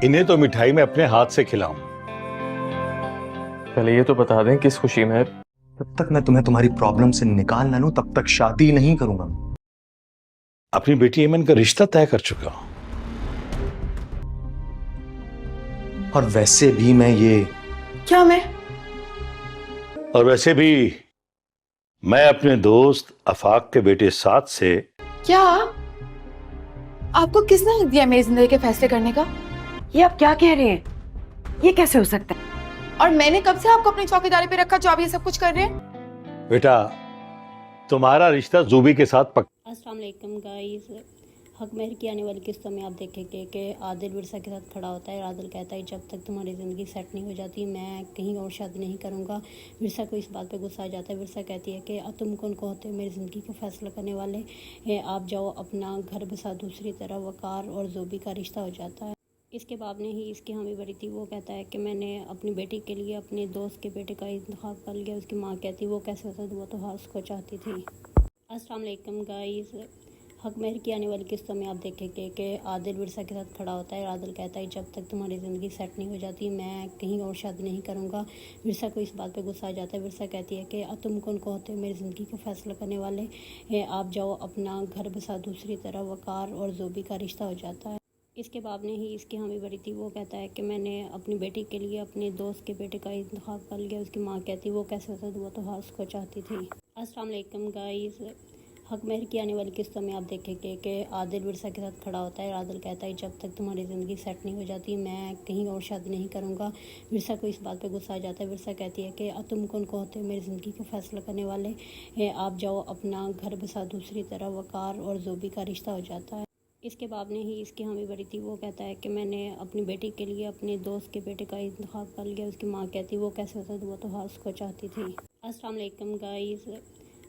इन्हें तो मिठाई मैं अपने हाथ से खिलाऊं। पहले ये तो बता दें किस खुशी में। जब तक मैं तुम्हें तुम्हारी प्रॉब्लम से निकाल ना लूं तब तक शादी नहीं करूंगा। अपनी बेटी एमन का रिश्ता तय कर चुका हूं। और वैसे भी मैं ये क्या और वैसे भी मैं अपने दोस्त आफाक के बेटे साथ से क्या आपको किसने हक दिया मेरी जिंदगी के फैसले करने का? ये आप क्या कह रहे हैं? ये कैसे हो सकता है? और मैंने कब से आपको अपनी चौकीदारी पे रखा जो आप ये सब कुछ कर रहे हैं? बेटा तुम्हारा रिश्ता जूबी के साथ अस्सलाम वालेकुम गाइस। हक महर की आने वाली किस्तों में आप देखेंगे कि आदिल विरसा के साथ खड़ा होता है। आदिल कहता है जब तक तुम्हारी ज़िंदगी सेट नहीं हो जाती मैं कहीं और शादी नहीं करूँगा। विरसा को इस बात पे गुस्सा आ जाता है। विरसा कहती है कि तुम कौन को होते हो मेरी ज़िंदगी का फैसला करने वाले, आप जाओ अपना घर बसा। दूसरी तरफ वकार और जोबी का रिश्ता हो जाता है। इसके बाप ने ही इसकी हामी भरी थी। वो कहता है कि मैंने अपनी बेटी के लिए अपने दोस्त के बेटे का इंतखाब कर लिया। उसकी माँ कहती वो कैसे होता, वो तो हाँ उसको चाहती थी। अस्सलाम वालेकुम गाइस। हक महर की आने वाली किस्तों में आप देखेंगे कि आदिल विरसा के साथ खड़ा होता है। आदिल कहता है जब तक तुम्हारी ज़िंदगी सेट नहीं हो जाती मैं कहीं और शादी नहीं करूँगा। विरसा को इस बात पे गुस्सा आ जाता है। विरसा कहती है कि तुम कौन को होते हो मेरी ज़िंदगी का फैसला करने वाले, आप जाओ अपना घर बसा। दूसरी तरफ वकार और जोबी का रिश्ता हो जाता है। इसके बाप ने ही इसकी हामी भरी थी। वो कहता है कि मैंने अपनी बेटी के लिए अपने दोस्त के बेटे का इंतखाब कर लिया। उसकी माँ कहती वो कैसे होता, वो तो हाँ उसको चाहती थी। अस्सलाम वालेकुम गाइस। हक महर की आने वाली किस्तों में आप देखेंगे कि आदिल विरसा के साथ खड़ा होता है। आदिल कहता है जब तक तुम्हारी ज़िंदगी सेट नहीं हो जाती मैं कहीं और शादी नहीं करूँगा। विरसा को इस बात पे गुस्सा आ जाता है। विरसा कहती है कि तुम कौन को होते हो मेरी ज़िंदगी का फैसला करने वाले, आप जाओ अपना घर बसा। दूसरी तरफ वकार और जोबी का रिश्ता हो जाता है। इसके बाप ने ही इसकी हामी भरी थी। वो कहता है कि मैंने अपनी बेटी के लिए अपने दोस्त के बेटे का इंतखाब कर लिया। उसकी माँ कहती वो कैसे होता, वो तो हाँ उसको चाहती थी। अस्सलाम वालेकुम गाइस।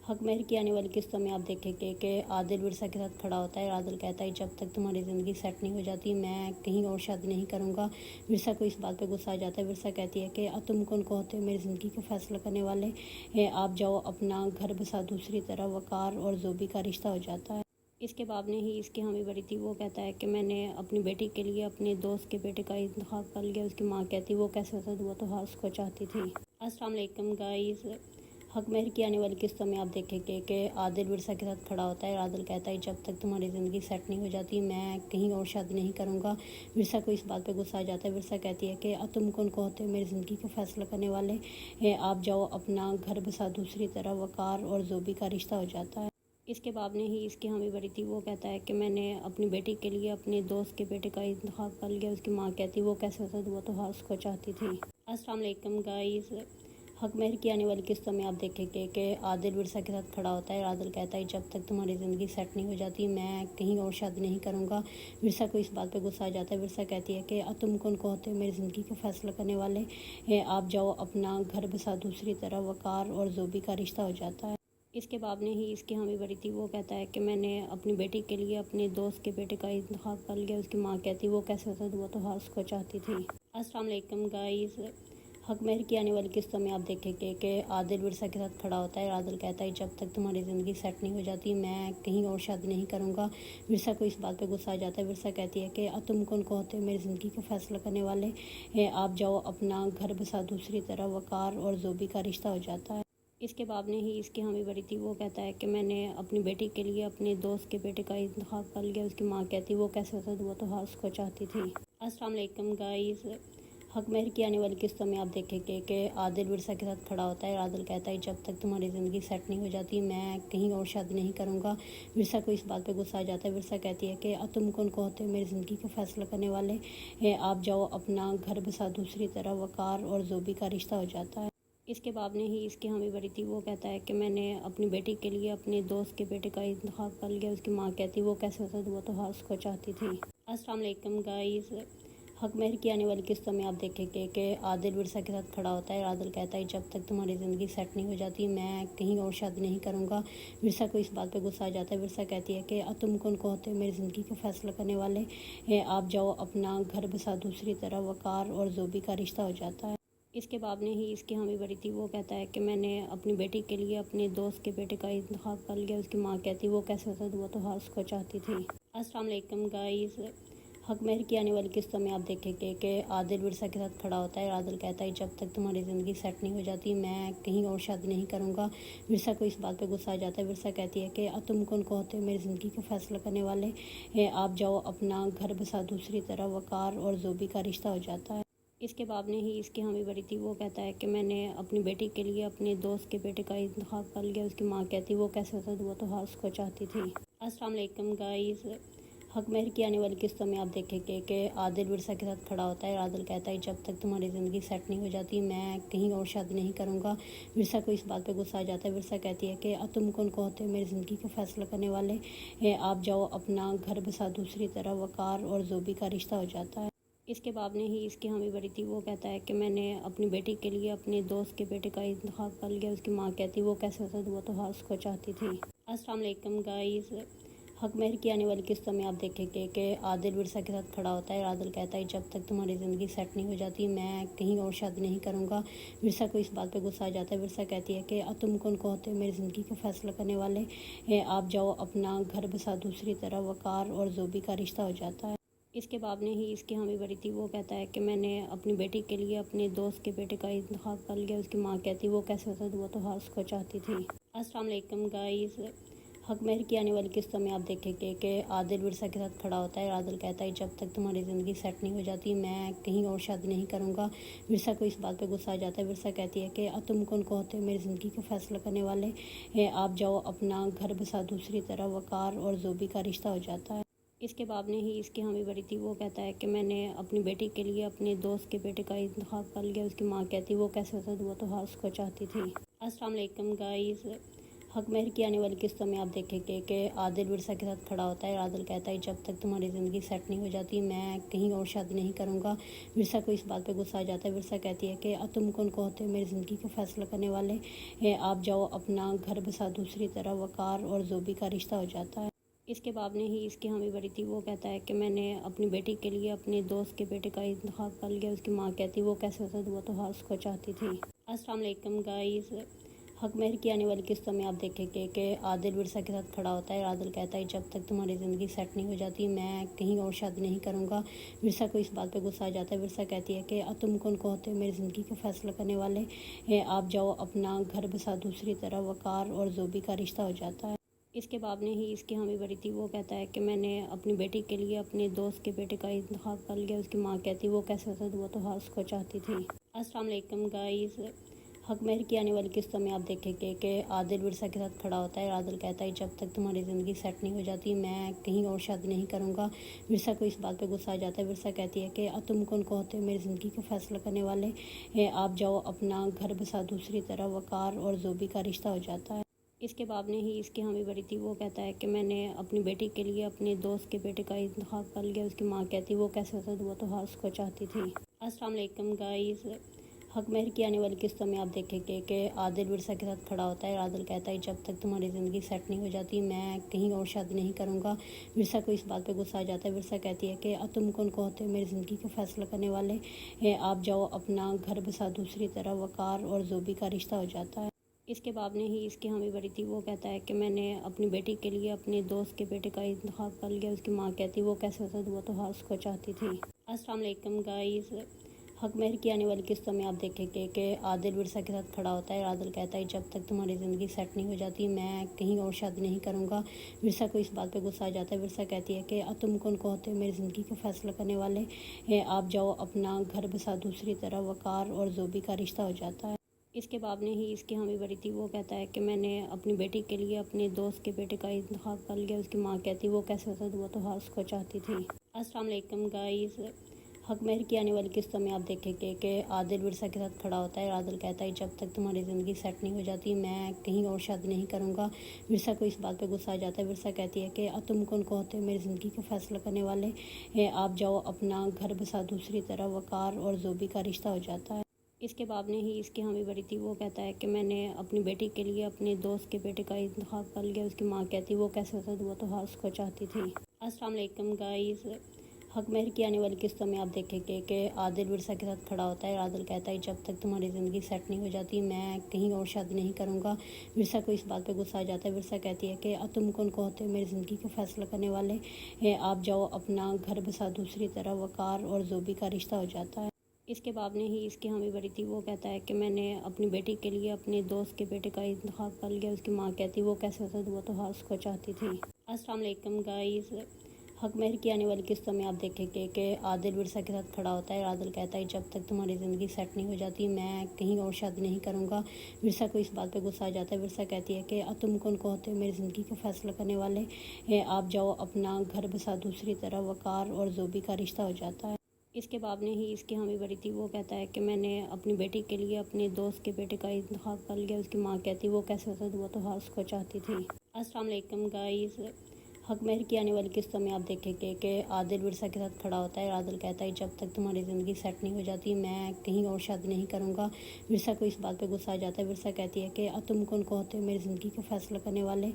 हक महर की आने वाली किस्तों में आप देखेंगे कि आदिल विरसा के साथ खड़ा होता है। आदिल कहता है जब तक तुम्हारी ज़िंदगी सेट नहीं हो जाती मैं कहीं और शादी नहीं करूँगा। विरसा को इस बात पे गुस्सा आ जाता है। विरसा कहती है कि तुम कौन को होते हो मेरी ज़िंदगी का फैसला करने वाले, आप जाओ अपना घर बसा। दूसरी तरफ वकार और जोबी का रिश्ता हो जाता है। इसके बाप ने ही इसकी हामी भरी थी। वो कहता है कि मैंने अपनी बेटी के लिए अपने दोस्त के बेटे का इंतखाब कर लिया। उसकी माँ कहती वो कैसे होता, वो तो हाँ उसको चाहती थी। अस्सलाम वालेकुम गाइस। हक महर की आने वाली किस्तों में आप देखेंगे कि आदिल विरसा के साथ खड़ा होता है। आदिल कहता है जब तक तुम्हारी ज़िंदगी सेट नहीं हो जाती मैं कहीं और शादी नहीं करूँगा। विरसा को इस बात पे गुस्सा आ जाता है। विरसा कहती है कि तुम कौन को होते हो मेरी ज़िंदगी का फैसला करने वाले, आप जाओ अपना घर बसा। दूसरी तरफ वकार और जोबी का रिश्ता हो जाता है। इसके बाप ने ही इसकी हामी भरी थी। वो कहता है कि मैंने अपनी बेटी के लिए अपने दोस्त के बेटे का इंतखाब कर लिया। उसकी माँ कहती वो कैसे होता, वो तो हाँ उसको चाहती थी। अस्सलाम वालेकुम गाइस। हक महर की आने वाली किस्तों में आप देखेंगे कि आदिल विरसा के साथ खड़ा होता है। आदिल कहता है जब तक तुम्हारी ज़िंदगी सेट नहीं हो जाती मैं कहीं और शादी नहीं करूँगा। विरसा को इस बात पे गुस्सा आ जाता है। विरसा कहती है कि तुम कौन को होते हो मेरी ज़िंदगी का फैसला करने वाले, आप जाओ अपना घर बसा। दूसरी तरफ वकार और जोबी का रिश्ता हो जाता है। इसके बाप ने ही इसकी हामी भरी थी। वो कहता है कि मैंने अपनी बेटी के लिए अपने दोस्त के बेटे का इंतखाब कर लिया। उसकी माँ कहती वो कैसे होता, वो तो हाँ उसको चाहती थी। अस्सलाम वालेकुम गाइस। हक महर की आने वाली किस्तों में आप देखेंगे कि आदिल विरसा के साथ खड़ा होता है। आदिल कहता है जब तक तुम्हारी ज़िंदगी सेट नहीं हो जाती मैं कहीं और शादी नहीं करूँगा। विरसा को इस बात पे गुस्सा आ जाता है। विरसा कहती है कि तुम कौन को होते हो मेरी ज़िंदगी का फैसला करने वाले, आप जाओ अपना घर बसा। दूसरी तरफ वकार और जोबी का रिश्ता हो जाता है। इसके बाप ने ही इसकी हामी भरी थी। वो कहता है कि मैंने अपनी बेटी के लिए अपने दोस्त के बेटे का इंतखाब कर लिया। उसकी माँ कहती वो कैसे होता, वो तो हाँ उसको चाहती थी। अस्सलाम वालेकुम गाइस। हक महर की आने वाली किस्तों में आप देखेंगे कि आदिल विरसा के साथ खड़ा होता है। आदिल कहता है जब तक तुम्हारी ज़िंदगी सेट नहीं हो जाती मैं कहीं और शादी नहीं करूँगा। विरसा को इस बात पे गुस्सा आ जाता है। विरसा कहती है कि तुम कौन को होते हो मेरी ज़िंदगी का फैसला करने वाले, आप जाओ अपना घर बसा। दूसरी तरफ वकार और जोबी का रिश्ता हो जाता है। इसके बाप ने ही इसकी हामी भरी थी। वो कहता है कि मैंने अपनी बेटी के लिए अपने दोस्त के बेटे का इंतखाब कर लिया। उसकी माँ कहती वो कैसे होता, वो तो हाँ उसको चाहती थी। अस्सलाम वालेकुम गाइस। हक महर की आने वाली किस्तों में आप देखेंगे कि आदिल विरसा के साथ खड़ा होता है। आदिल कहता है जब तक तुम्हारी ज़िंदगी सेट नहीं हो जाती मैं कहीं और शादी नहीं करूँगा। विरसा को इस बात पे गुस्सा आ जाता है। विरसा कहती है कि तुम कौन को होते हो मेरी ज़िंदगी का फैसला करने वाले, आप जाओ अपना घर बसा। दूसरी तरफ वकार और जोबी का रिश्ता हो जाता है। इसके बाप ने ही इसकी हामी भरी थी। वो कहता है कि मैंने अपनी बेटी के लिए अपने दोस्त के बेटे का इंतखाब कर लिया। उसकी माँ कहती वो कैसे होता, वो तो हाँ उसको चाहती थी। अस्सलाम वालेकुम गाइस। हक महर की आने वाली किस्तों में आप देखेंगे कि आदिल विरसा के साथ खड़ा होता है। आदिल कहता है जब तक तुम्हारी ज़िंदगी सेट नहीं हो जाती मैं कहीं और शादी नहीं करूँगा। विरसा को इस बात पे गुस्सा आ जाता है। विरसा कहती है कि तुम कौन को होते हो मेरी ज़िंदगी का फैसला करने वाले, आप जाओ अपना घर बसा दूसरी तरफ। वकार और जोबी का रिश्ता हो जाता है। इसके बाप ने ही इसकी हामी भरी थी। वो कहता है कि मैंने अपनी बेटी के लिए अपने दोस्त के बेटे का इंतखाब कर लिया। उसकी माँ कहती वो कैसे होता, वो तो हर्ष को चाहती थी। अस्सलाम वालेकुम गाइस, हक महर की आने वाली किस्तों में आप देखेंगे कि आदिल विरसा के साथ खड़ा होता है। आदिल कहता है जब तक तुम्हारी ज़िंदगी सेट नहीं हो जाती मैं कहीं और शादी नहीं करूँगा। विरसा को इस बात पे गुस्सा आ जाता है। विरसा कहती है कि तुम कौन को होते हो मेरी ज़िंदगी का फैसला करने वाले, आप जाओ अपना घर बसा दूसरी तरफ। वकार और जोबी का रिश्ता हो जाता है। इसके बाप ने ही इसकी हामी भरी थी। वो कहता है कि मैंने अपनी बेटी के लिए अपने दोस्त के बेटे का इंतखाब कर लिया। उसकी माँ कहती वो कैसे होता, वो तो हर्ष को चाहती थी। अस्सलाम वालेकुम गाइस, हक महर की आने वाली किस्तों में आप देखेंगे कि आदिल विरसा के साथ खड़ा होता है। आदिल कहता है जब तक तुम्हारी ज़िंदगी सेट नहीं हो जाती मैं कहीं और शादी नहीं करूँगा। विरसा को इस बात पे गुस्सा आ जाता है। विरसा कहती है कि तुम कौन को होते हो मेरी ज़िंदगी का फैसला करने वाले, आप जाओ अपना घर बसा दूसरी तरफ। वकार और जोबी का रिश्ता हो जाता है। इसके बाप ने ही इसकी हामी भरी थी। वो कहता है कि मैंने अपनी बेटी के लिए अपने दोस्त के बेटे का इंतखाब कर लिया। उसकी माँ कहती वो कैसे होता, वो तो हर्ष को चाहती थी। अस्सलाम वालेकुम गाइस, हक महर की आने वाली किस्तों में आप देखेंगे कि आदिल विरसा के साथ खड़ा होता है। आदिल कहता है जब तक तुम्हारी ज़िंदगी सेट नहीं हो जाती मैं कहीं और शादी नहीं करूँगा। विरसा को इस बात पे गुस्सा आ जाता है। विरसा कहती है कि तुम कौन को होते हो मेरी ज़िंदगी का फैसला करने वाले, आप जाओ अपना घर बसा दूसरी तरफ। वकार और जोबी का रिश्ता हो जाता है। इसके बाप ने ही इसकी हामी भरी थी। वो कहता है कि मैंने अपनी बेटी के लिए अपने दोस्त के बेटे का इंतखाब कर लिया। उसकी माँ कहती वो कैसे होता, वो तो हर्ष को चाहती थी। अस्सलाम वालेकुम गाइस, हक महर की आने वाली किस्तों में आप देखेंगे कि आदिल विरसा के साथ खड़ा होता है। आदिल कहता है जब तक तुम्हारी ज़िंदगी सेट नहीं हो जाती मैं कहीं और शादी नहीं करूँगा। विरसा को इस बात पे गुस्सा आ जाता है। विरसा कहती है कि तुम कौन को होते हो मेरी ज़िंदगी का फैसला करने वाले, आप जाओ अपना घर बसा दूसरी तरफ। वकार और जोबी का रिश्ता हो जाता है। इसके बाप ने ही इसकी हामी भरी थी। वो कहता है कि मैंने अपनी बेटी के लिए अपने दोस्त के बेटे का इंतखाब कर लिया। उसकी माँ कहती वो कैसे होता, वो तो हर्ष को चाहती थी। अस्सलाम वालेकुम गाइस, हक महर की आने वाली किस्तों में आप देखेंगे कि आदिल विरसा के साथ खड़ा होता है। आदिल कहता है जब तक तुम्हारी ज़िंदगी सेट नहीं हो जाती मैं कहीं और शादी नहीं करूँगा। विरसा को इस बात पे गुस्सा आ जाता है। विरसा कहती है कि तुम कौन को होते हो मेरी ज़िंदगी का फैसला करने वाले, आप जाओ अपना घर बसा दूसरी तरफ। वकार और जोबी का रिश्ता हो जाता है। इसके बाप ने ही इसकी हामी भरी थी। वो कहता है कि मैंने अपनी बेटी के लिए अपने दोस्त के बेटे का इंतखाब कर लिया। उसकी माँ कहती वो कैसे होता, वो तो हर्ष को चाहती थी। अस्सलाम वालेकुम गाइस, हक महर की आने वाली किस्तों में आप देखेंगे कि आदिल विरसा के साथ खड़ा होता है। आदिल कहता है जब तक तुम्हारी ज़िंदगी सेट नहीं हो जाती मैं कहीं और शादी नहीं करूँगा। विरसा को इस बात पे गुस्सा आ जाता है। विरसा कहती है कि तुम कौन को होते हो मेरी ज़िंदगी का फैसला करने वाले, आप जाओ अपना घर बसा दूसरी तरफ। वकार और जोबी का रिश्ता हो जाता है। इसके बाप ने ही इसकी हामी भरी थी। वो कहता है कि मैंने अपनी बेटी के लिए अपने दोस्त के बेटे का इंतखाब कर लिया। उसकी माँ कहती वो कैसे होता, वो तो हर्ष को चाहती थी। अस्सलाम वालेकुम गाइस, हक महर की आने वाली किस्तों में आप देखेंगे कि आदिल विरसा के साथ खड़ा होता है। आदिल कहता है जब तक तुम्हारी ज़िंदगी सेट नहीं हो जाती मैं कहीं और शादी नहीं करूँगा। विरसा को इस बात पे गुस्सा आ जाता है। विरसा कहती है कि तुम कौन को होते हो मेरी ज़िंदगी का फैसला करने वाले, आप जाओ अपना घर बसा दूसरी तरफ। वकार और जोबी का रिश्ता हो जाता है। इसके बाप ने ही इसकी हामी भरी थी। वो कहता है कि मैंने अपनी बेटी के लिए अपने दोस्त के बेटे का इंतखाब कर लिया। उसकी माँ कहती वो कैसे होता, वो तो हर्ष को चाहती थी। अस्सलाम वालेकुम गाइस, हक महर की आने वाली किस्तों में आप देखेंगे कि आदिल विरसा के साथ खड़ा होता है। आदिल कहता है जब तक तुम्हारी ज़िंदगी सेट नहीं हो जाती मैं कहीं और शादी नहीं करूँगा। विरसा को इस बात पे गुस्सा आ जाता है। विरसा कहती है कि तुम कौन को होते हो मेरी ज़िंदगी का फैसला करने वाले, आप जाओ अपना घर बसा दूसरी तरफ। वकार और जोबी का रिश्ता हो जाता है। इसके बाप ने ही इसकी हामी भरी थी। वो कहता है कि मैंने अपनी बेटी के लिए अपने दोस्त के बेटे का इंतखाब कर लिया। उसकी माँ कहती वो कैसे होता, वो तो हर्ष को चाहती थी। अस्सलाम वालेकुम गाइस, हक महर की आने वाली किस्तों में आप देखेंगे कि आदिल विरसा के साथ खड़ा होता है। आदिल कहता है जब तक तुम्हारी ज़िंदगी सेट नहीं हो जाती मैं कहीं और शादी नहीं करूँगा। विरसा को इस बात पे गुस्सा आ जाता है। विरसा कहती है कि तुम कौन को होते हो मेरी ज़िंदगी का फैसला करने वाले, आप जाओ अपना घर बसा दूसरी तरफ। वकार और जोबी का रिश्ता हो जाता है। इसके बाप ने ही इसकी हामी भरी थी। वो कहता है कि मैंने अपनी बेटी के लिए अपने दोस्त के बेटे का इंतखाब कर लिया। उसकी माँ कहती वो कैसे होता, वो तो हर्ष को चाहती थी। अस्सलाम वालेकुम गाइस, हक महर की आने वाली किस्तों में आप देखेंगे कि आदिल विरसा के साथ खड़ा होता है। आदिल कहता है जब तक तुम्हारी ज़िंदगी सेट नहीं हो जाती मैं कहीं और शादी नहीं करूँगा। विरसा को इस बात पे गुस्सा आ जाता है। विरसा कहती है कि तुम कौन को होते हो मेरी ज़िंदगी का फैसला करने वाले, आप जाओ अपना घर बसा। दूसरी तरफ वकार और जोबी का रिश्ता हो जाता है। इसके बाप ने ही इसकी हामी भरी थी। वो कहता है कि मैंने अपनी बेटी के लिए अपने दोस्त के बेटे का इंतखाब कर लिया। उसकी माँ कहती वो कैसे होता, वो तो हर उसको चाहती थी। अस्सलाम वालेकुम गाइस, हक महर की आने वाली किस्तों में आप देखेंगे कि आदिल विरसा के साथ खड़ा होता है। आदिल कहता है जब तक तुम्हारी ज़िंदगी सेट नहीं हो जाती मैं कहीं और शादी नहीं करूँगा। विरसा को इस बात पे गुस्सा आ जाता है। विरसा कहती है कि तुम कौन को होते हो मेरी ज़िंदगी का फैसला करने वाले, आप जाओ अपना घर बसा। दूसरी तरफ वकार और जोबी का रिश्ता हो जाता है। इसके बाप ने ही इसकी हामी भरी थी। वो कहता है कि मैंने अपनी बेटी के लिए अपने दोस्त के बेटे का इंतखाब कर लिया। उसकी माँ कहती वो कैसे होता, वो तो हर उसको चाहती थी। अस्सलाम वालेकुम गाइस, हक महर की आने वाली किस्तों में आप देखेंगे कि आदिल विरसा के साथ खड़ा होता है। आदिल कहता है जब तक तुम्हारी ज़िंदगी सेट नहीं हो जाती मैं कहीं और शादी नहीं करूँगा। विरसा को इस बात पे गुस्सा आ जाता है। विरसा कहती है कि तुम कौन को होते हो मेरी ज़िंदगी का फैसला करने वाले,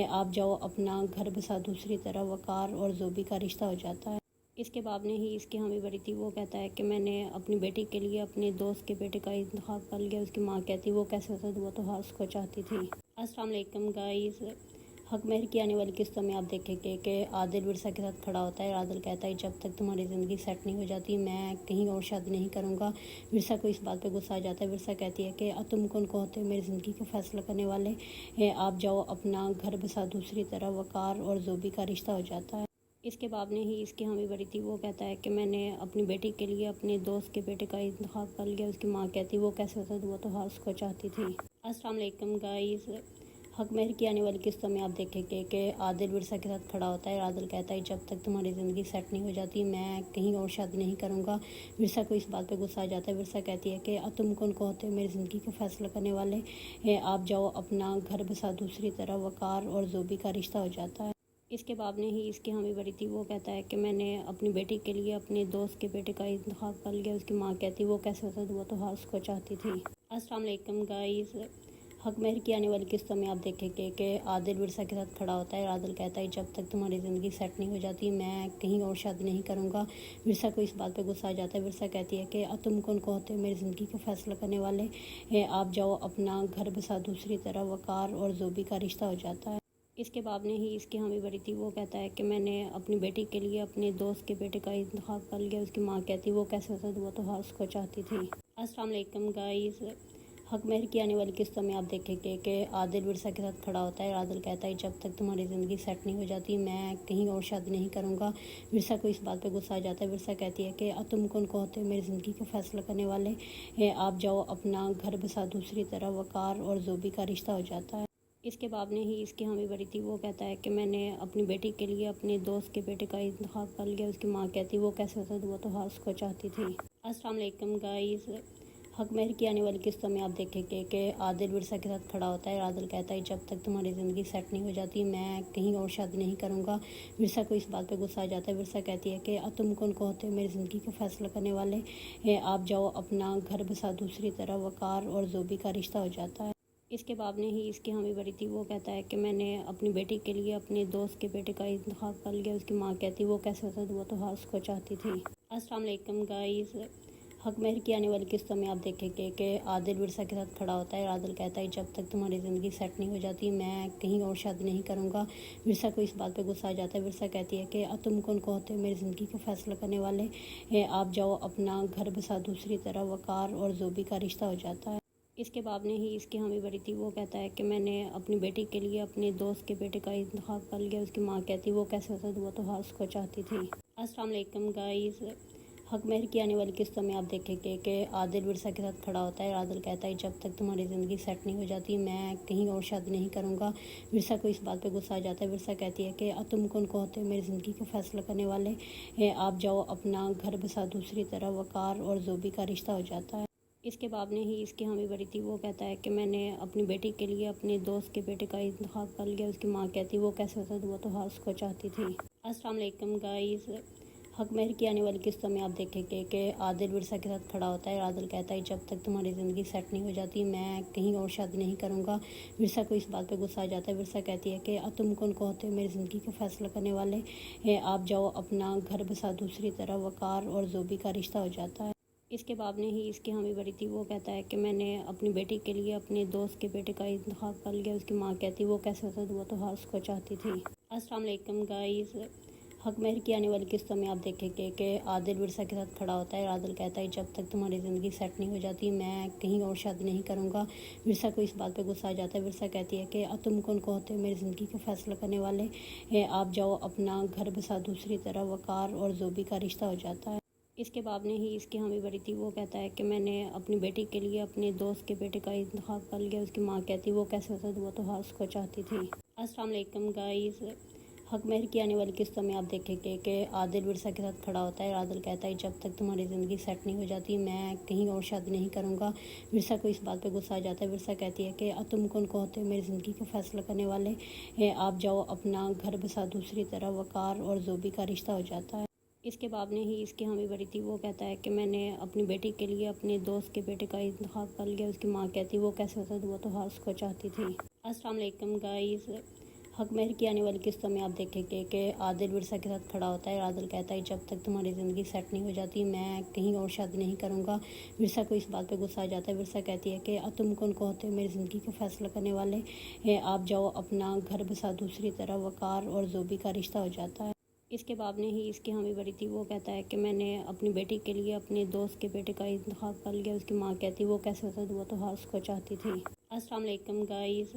आप जाओ अपना घर बसा। दूसरी तरफ वकार और जोबी का रिश्ता हो जाता है। इसके बाप ने ही इसकी हामी भरी थी। वो कहता है कि मैंने अपनी बेटी के लिए अपने दोस्त के बेटे का इंतखाब कर लिया। उसकी माँ कहती वो कैसे होता, वो तो हर उसको चाहती थी। अस्सलाम वालेकुम गाइस, हक महर की आने वाली किस्तों में आप देखेंगे कि आदिल विरसा के साथ खड़ा होता है। आदिल कहता है जब तक तुम्हारी ज़िंदगी सेट नहीं हो जाती मैं कहीं और शादी नहीं करूँगा। विरसा को इस बात पे गुस्सा आ जाता है। विरसा कहती है कि तुम कौन को होते हो मेरी ज़िंदगी का फैसला करने वाले, आप जाओ अपना घर बसा। दूसरी तरफ वकार और जोबी का रिश्ता हो जाता है। इसके बाप ने ही इसकी हामी भरी थी। वो कहता है कि मैंने अपनी बेटी के लिए अपने दोस्त के बेटे का इंतखाब कर लिया। उसकी माँ कहती वो कैसे होता, वो तो हर उसको चाहती थी। अस्सलाम वालेकुम गाइस, हक महर की आने वाली किस्तों में आप देखेंगे कि आदिल विरसा के साथ खड़ा होता है। आदिल कहता है जब तक तुम्हारी ज़िंदगी सेट नहीं हो जाती मैं कहीं और शादी नहीं करूँगा। विरसा को इस बात पे गुस्सा आ जाता है। विरसा कहती है कि तुम कौन को होते हो मेरी ज़िंदगी का फैसला करने वाले, आप जाओ अपना घर बसा। दूसरी तरफ वकार और जोबी का रिश्ता हो जाता है। इसके बाप ने ही इसकी हामी भरी थी। वो कहता है कि मैंने अपनी बेटी के लिए अपने दोस्त के बेटे का इंतखाब कर लिया। उसकी माँ कहती वो कैसे होता, वो तो हर उसको चाहती थी। अस्सलाम वालेकुम गाइस, हक महर की आने वाली किस्तों में आप देखेंगे कि आदिल विरसा के साथ खड़ा होता है। आदिल कहता है जब तक तुम्हारी ज़िंदगी सेट नहीं हो जाती मैं कहीं और शादी नहीं करूँगा। विरसा को इस बात पे गुस्सा आ जाता है। विरसा कहती है कि तुम कौन को होते हो मेरी ज़िंदगी का फैसला करने वाले, आप जाओ अपना घर बसा। दूसरी तरफ वकार और जोबी का रिश्ता हो जाता है। इसके बाप ने ही इसकी हामी भरी थी। वो कहता है कि मैंने अपनी बेटी के लिए अपने दोस्त के बेटे का इंतखाब कर लिया। उसकी माँ कहती वो कैसे होता, वो तो हर उसको चाहती थी। अस्सलाम वालेकुम गाइस, हक महर की आने वाली किस्तों में आप देखेंगे कि आदिल विरसा के साथ खड़ा होता है। आदिल कहता है जब तक तुम्हारी ज़िंदगी सेट नहीं हो जाती मैं कहीं और शादी नहीं करूँगा। विरसा को इस बात पे गुस्सा आ जाता है। विरसा कहती है कि तुम कौन को होते हो मेरी ज़िंदगी का फैसला करने वाले, आप जाओ अपना घर बसा। दूसरी तरफ वकार और जोबी का रिश्ता हो जाता है। इसके बाप ने ही इसकी हामी भरी थी। वो कहता है कि मैंने अपनी बेटी के लिए अपने दोस्त के बेटे का इंतखाब कर लिया। उसकी माँ कहती वो कैसे होता, वो तो हर उसको चाहती थी। अस्सलाम वालेकुम गाइस, हक महर की आने वाली किस्तों में आप देखेंगे कि आदिल विरसा के साथ खड़ा होता है। आदिल कहता है जब तक तुम्हारी ज़िंदगी सेट नहीं हो जाती मैं कहीं और शादी नहीं करूँगा। विरसा को इस बात पे गुस्सा आ जाता है। विरसा कहती है कि तुम कौन को होते हो मेरी ज़िंदगी का फैसला करने वाले, आप जाओ अपना घर बसा। दूसरी तरफ वकार और जोबी का रिश्ता हो जाता है। इसके बाप ने ही इसकी हामी भरी थी। वो कहता है कि मैंने अपनी बेटी के लिए अपने दोस्त के बेटे का इंतखाब कर लिया। उसकी माँ कहती वो कैसे होता, वो तो हर उसको चाहती थी। अस्सलाम वालेकुम गाइस, हक महर की आने वाली किस्तों में आप देखेंगे कि आदिल विरसा के साथ खड़ा होता है। आदिल कहता है जब तक तुम्हारी ज़िंदगी सेट नहीं हो जाती मैं कहीं और शादी नहीं करूँगा। विरसा को इस बात पे गुस्सा आ जाता है। विरसा कहती है कि तुम कौन को होते हो मेरी ज़िंदगी का फैसला करने वाले, आप जाओ अपना घर बसा। दूसरी तरफ वकार और जोबी का रिश्ता हो जाता है। इसके बाप ने ही इसकी हामी भरी थी। वो कहता है कि मैंने अपनी बेटी के लिए अपने दोस्त के बेटे का इंतखाब कर लिया। उसकी माँ कहती वो कैसे होता, वो तो हर उसको चाहती थी। अस्सलाम वालेकुम गाइस, हक महर की आने वाली किस्तों में आप देखेंगे कि आदिल विरसा के साथ खड़ा होता है। आदिल कहता है जब तक तुम्हारी ज़िंदगी सेट नहीं हो जाती मैं कहीं और शादी नहीं करूँगा। विरसा को इस बात पे गुस्सा आ जाता है। विरसा कहती है कि तुम कौन को होते हो मेरी ज़िंदगी का फैसला करने वाले, आप जाओ अपना घर बसा। दूसरी तरफ वकार और जोबी का रिश्ता हो जाता है। इसके बाप ने ही इसकी हामी भरी थी। वो कहता है कि मैंने अपनी बेटी के लिए अपने दोस्त के बेटे का इंतखाब कर लिया। उसकी माँ कहती वो कैसे होता, वो तो हर उसको चाहती थी। अस्सलाम वालेकुम गाइस, हक महर की आने वाली किस्तों में आप देखेंगे कि आदिल विरसा के साथ खड़ा होता है। आदिल कहता है जब तक तुम्हारी ज़िंदगी सेट नहीं हो जाती मैं कहीं और शादी नहीं करूँगा। विरसा को इस बात पे गुस्सा आ जाता है। विरसा कहती है कि तुम कौन को होते हो मेरी ज़िंदगी का फैसला करने वाले। आप जाओ अपना घर बसा दूसरी तरफ। वकार और जोबी का रिश्ता हो जाता है। इसके बाप ने ही इसकी हामी भरी थी। वो कहता है कि मैंने अपनी बेटी के लिए अपने दोस्त के बेटे का इंतखाब कर लिया। उसकी माँ कहती वो कैसे होता तो वो तो हर उसको चाहती थी। अस्सलाम वालेकुम गाइस, हक महर की आने वाली किस्तों में आप देखेंगे कि आदिल विरसा के साथ खड़ा होता है। आदिल कहता है जब तक तुम्हारी ज़िंदगी सेट नहीं हो जाती मैं कहीं और शादी नहीं करूँगा। विरसा को इस बात पे गुस्सा आ जाता है। विरसा कहती है कि तुम कौन को होते हो मेरी ज़िंदगी का फैसला करने वाले। आप जाओ अपना घर बसा दूसरी तरफ। वकार और जोबी का रिश्ता हो जाता है। इसके बाप ने ही इसकी हामी भरी थी। वो कहता है कि मैंने अपनी बेटी के लिए अपने दोस्त के बेटे का इंतखाब कर लिया। उसकी माँ कहती वो कैसे होता तो वो तो हर उसको चाहती थी। अस्सलाम वालेकुम गाइस, हक महर की आने वाली किस्तों में आप देखेंगे कि आदिल विरसा के साथ खड़ा होता है। आदिल कहता है जब तक तुम्हारी ज़िंदगी सेट नहीं हो जाती मैं कहीं और शादी नहीं करूँगा। विरसा को इस बात पे गुस्सा आ जाता है। विरसा कहती है कि तुम कौन को होते हो मेरी ज़िंदगी का फैसला करने वाले। आप जाओ अपना घर बसा दूसरी तरफ। वकार और जोबी का रिश्ता हो जाता है। इसके बाप ने ही इसकी हामी भरी थी। वो कहता है कि मैंने अपनी बेटी के लिए अपने दोस्त के बेटे का इंतखाब कर लिया। उसकी माँ कहती वो कैसे होता तो वो तो हर उसको चाहती थी। अस्सलाम वालेकुम गाइस, हक महर की आने वाली किस्तों में आप देखेंगे कि आदिल विरसा के साथ खड़ा होता है। आदिल कहता है जब तक तुम्हारी ज़िंदगी सेट नहीं हो जाती मैं कहीं और शादी नहीं करूँगा। विरसा को इस बात पे गुस्सा आ जाता है। विरसा कहती है कि तुम कौन को होते हो मेरी ज़िंदगी का फैसला करने वाले। आप जाओ अपना घर बसा दूसरी तरफ। वकार और जोबी का रिश्ता हो जाता है। इसके बाप ने ही इसकी हामी भरी थी। वो कहता है कि मैंने अपनी बेटी के लिए अपने दोस्त के बेटे का इंतखाब कर लिया। उसकी माँ कहती वो कैसे होता तो वो तो हर उसको चाहती थी। अस्सलाम वालेकुम गाइस,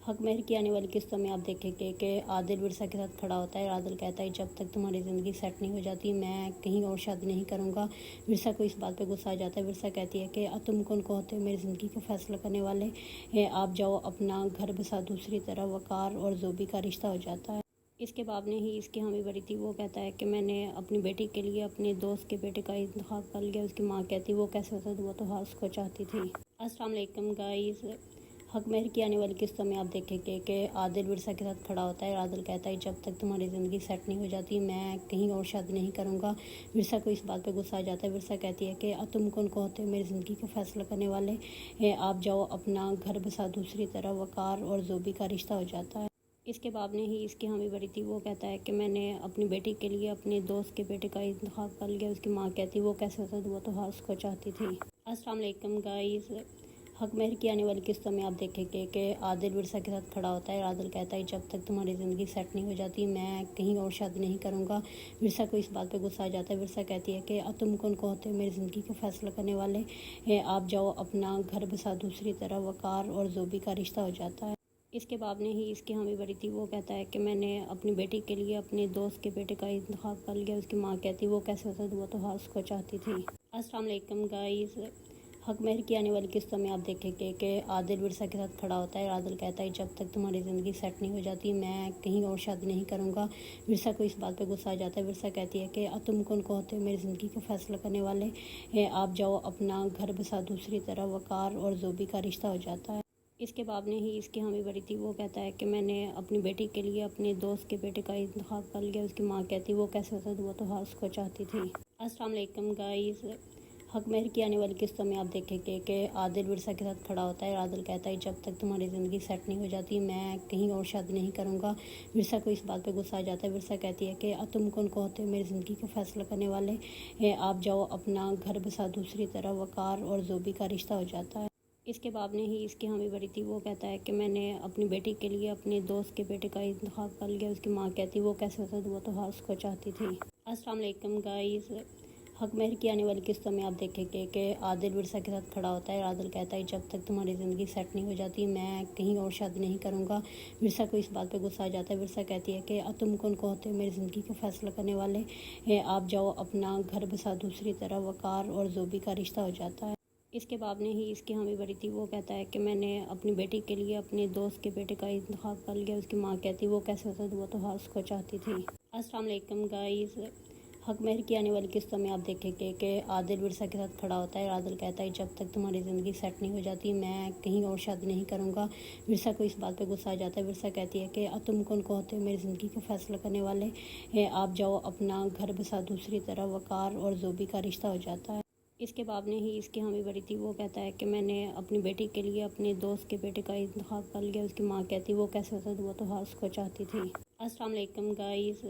हक महर की आने वाली किस्तों में आप देखेंगे कि आदिल विरसा के साथ खड़ा होता है। आदिल कहता है जब तक तुम्हारी ज़िंदगी सेट नहीं हो जाती मैं कहीं और शादी नहीं करूँगा। विरसा को इस बात पे गुस्सा आ जाता है। विरसा कहती है कि तुम कौन को होते हो मेरी ज़िंदगी का फैसला करने वाले। आप जाओ अपना घर बसा दूसरी तरफ। वकार और जोबी का रिश्ता हो जाता है। इसके बाप ने ही इसकी हामी भरी थी। वो कहता है कि मैंने अपनी बेटी के लिए अपने दोस्त के बेटे का इंतखाब कर लिया। उसकी माँ कहती वो कैसे होता तो वो तो हर उसको चाहती थी। अस्सलाम वालेकुम गाइस, हक महर की आने वाली किस्तों में आप देखेंगे कि आदिल विरसा के साथ खड़ा होता है। आदिल कहता है जब तक तुम्हारी ज़िंदगी सेट नहीं हो जाती मैं कहीं और शादी नहीं करूँगा। विरसा को इस बात पे गुस्सा आ जाता है। विरसा कहती है कि तुम कौन को होते हो मेरी ज़िंदगी का फैसला करने वाले। आप जाओ अपना घर बसा दूसरी तरफ। वकार और जोबी का रिश्ता हो जाता है। इसके बाप ने ही इसकी हामी भरी थी। वो कहता है कि मैंने अपनी बेटी के लिए अपने दोस्त के बेटे का इंतखाब कर लिया। उसकी माँ कहती वो कैसे होता तो वो तो हर उसको चाहती थी। अस्सलाम वालेकुम गाइस, हक महर की आने वाली किस्तों में आप देखेंगे कि आदिल विरसा के साथ खड़ा होता है। आदिल कहता है जब तक तुम्हारी ज़िंदगी सेट नहीं हो जाती मैं कहीं और शादी नहीं करूँगा। विरसा को इस बात पे गुस्सा आ जाता है। विरसा कहती है कि तुम कौन को होते हो मेरी ज़िंदगी का फैसला करने वाले। आप जाओ अपना घर बसा दूसरी तरफ। वकार और जोबी का रिश्ता हो जाता है। इसके बाप ने ही इसकी हामी भरी थी। वो कहता है कि मैंने अपनी बेटी के लिए अपने दोस्त के बेटे का इंतखाब कर लिया। उसकी माँ कहती वो कैसे होता तो वो तो हर उसको चाहती थी। अस्सलाम वालेकुम गाइस, हक महर की आने वाली किस्तों में आप देखेंगे कि आदिल विरसा के साथ खड़ा होता है। आदिल कहता है जब तक तुम्हारी ज़िंदगी सेट नहीं हो जाती मैं कहीं और शादी नहीं करूँगा। विरसा को इस बात पे गुस्सा आ जाता है। विरसा कहती है कि तुम कौन को होते हो मेरी ज़िंदगी का फैसला करने वाले। आप जाओ अपना घर बसा दूसरी तरफ। वकार और जोबी का रिश्ता हो जाता है। इसके बाप ने ही इसकी हामी भरी थी। वो कहता है कि मैंने अपनी बेटी के लिए अपने दोस्त के बेटे का इंतखाब कर लिया। उसकी माँ कहती वो कैसे होता तो वो तो हर उसको चाहती थी। अस्सलाम वालेकुम गाइस, हक महर की आने वाली किस्तों में आप देखेंगे कि आदिल विरसा के साथ खड़ा होता है। आदिल कहता है जब तक तुम्हारी ज़िंदगी सेट नहीं हो जाती मैं कहीं और शादी नहीं करूँगा। विरसा को इस बात पे गुस्सा आ जाता है। विरसा कहती है कि तुम कौन को होते हो मेरी ज़िंदगी का फैसला करने वाले। आप जाओ अपना घर बसा दूसरी तरफ। वकार और जोबी का रिश्ता हो जाता है। इसके बाप ने ही इसकी हामी भरी थी। वो कहता है कि मैंने अपनी बेटी के लिए अपने दोस्त के बेटे का इंतखाब कर लिया। उसकी माँ कहती वो कैसे होता तो वो तो हर उसको चाहती थी। अस्सलाम वालेकुम गाइस, हक महर की आने वाली किस्तों में आप देखेंगे कि आदिल विरसा के साथ खड़ा होता है। आदिल कहता है जब तक तुम्हारी ज़िंदगी सेट नहीं हो जाती मैं कहीं और शादी नहीं करूँगा। विरसा को इस बात पे गुस्सा आ जाता है। विरसा कहती है कि तुम कौन को होते हो मेरी ज़िंदगी का फैसला करने वाले। आप जाओ अपना घर बसा दूसरी तरफ। वकार और जोबी का रिश्ता हो जाता है। इसके बाप ने ही इसकी हामी भरी थी। वो कहता है कि मैंने अपनी बेटी के लिए अपने दोस्त के बेटे का इंतखाब कर लिया। उसकी माँ कहती वो कैसे होता तो वो तो हर उसको चाहती थी। अस्सलाम वालेकुम गाइस, हक महर की आने वाली किस्तों में आप देखेंगे कि आदिल विरसा के साथ खड़ा होता है। आदिल कहता है जब तक तुम्हारी ज़िंदगी सेट नहीं हो जाती मैं कहीं और शादी नहीं करूँगा। विरसा को इस बात पे गुस्सा आ जाता है। विरसा कहती है कि तुम कौन को होते हो मेरी ज़िंदगी का फैसला करने वाले, आप जाओ अपना घर बसा। दूसरी तरफ वकार और जोबी का रिश्ता हो जाता है। इसके बाप ने ही इसकी हामी भरी थी। वो कहता है कि मैंने अपनी बेटी के लिए अपने दोस्त के बेटे का इंतखाब कर लिया। उसकी माँ कहती वो कैसे होता, वो तो हर्ष को चाहती थी। अस्सलाम वालेकुम गाइस,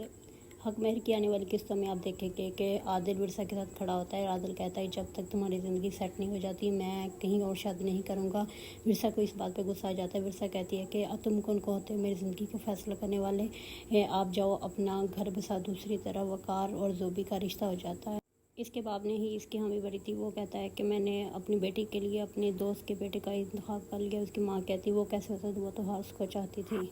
हक महर की आने वाली किस्तों में आप देखेंगे कि आदिल विरसा के साथ खड़ा होता है। आदिल कहता है जब तक तुम्हारी ज़िंदगी सेट नहीं हो जाती मैं कहीं और शादी नहीं करूँगा। विरसा को इस बात पे गुस्सा आ जाता है। विरसा कहती है कि तुम कौन को होते हो मेरी ज़िंदगी का फैसला करने वाले, आप जाओ अपना घर बसा। दूसरी तरफ वकार और जोबी का रिश्ता हो जाता है। इसके बाप ने ही इसकी हामी भरी थी। वो कहता है कि मैंने अपनी बेटी के लिए अपने दोस्त के बेटे का इंतखाब कर लिया। उसकी माँ कहती वो कैसे होता, वो तो हर्ष को चाहती थी।